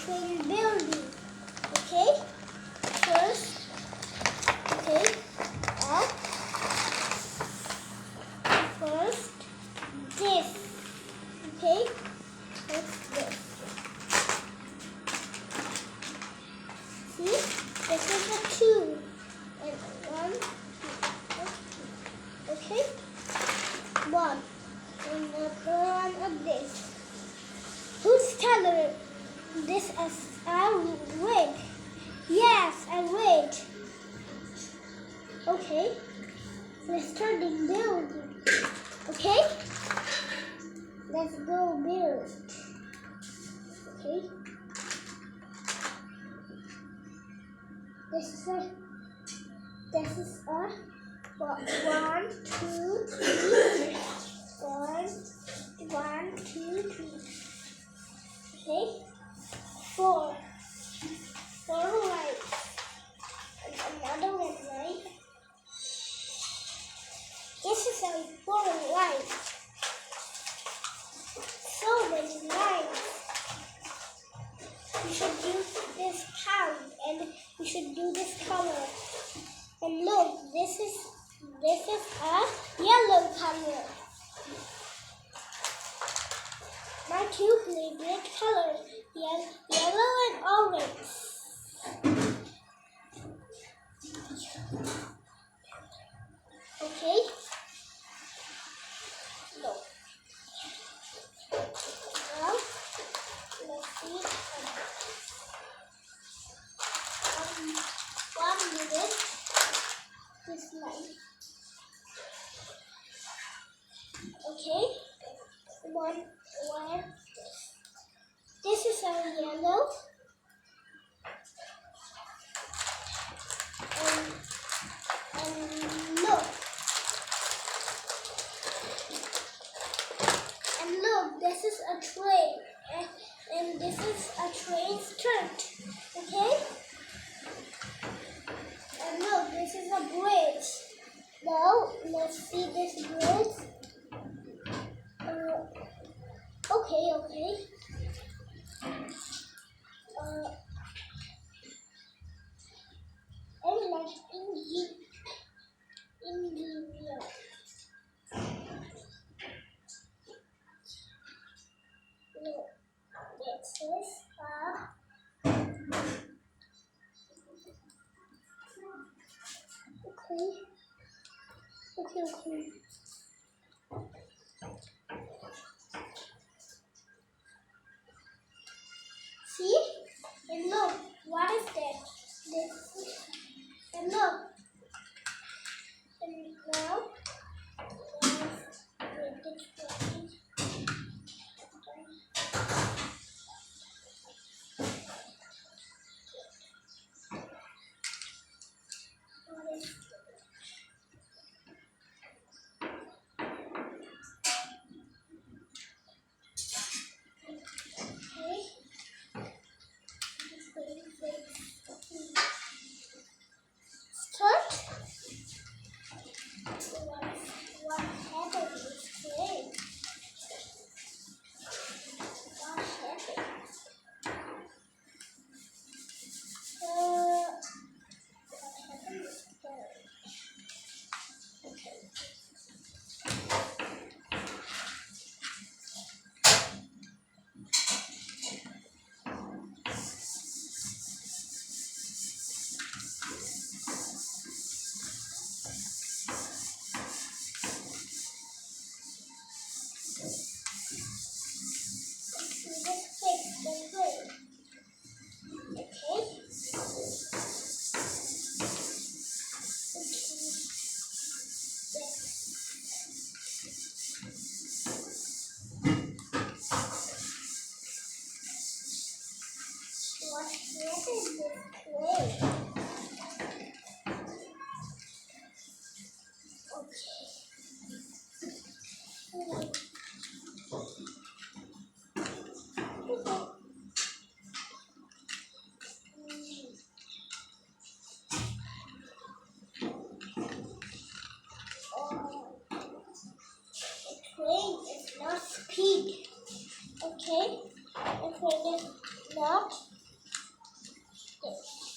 train building. Okay, first, okay, up. First, this. Okay, what's this? See, this is a 2 and 1, 2. Okay, 1 and another one of this. Whose color? This is red. Yes, a red. Okay, let's start the building. Okay, let's go build. Okay, this is a 1, 2, 3. 1, 2, 3. Okay, 4 lights and another one, right? This is a 4 light. So many lights. We should do this count and we should do this color. And look, this is a yellow color. My 2 favorite colors, yellow and orange. Okay. No. Now, let's see. 1 minute. This line. Okay. One. This is a yellow. And look. And look, this is a train. And this is a train skirt. Okay? And look, this is a bridge. Now, let's see this bridge. Okay. And like India. Look, this is okay. See? And look, what is that? This. And look. And now, start. What happened is great. What happened? Train is not speed. Okay? The train is not this.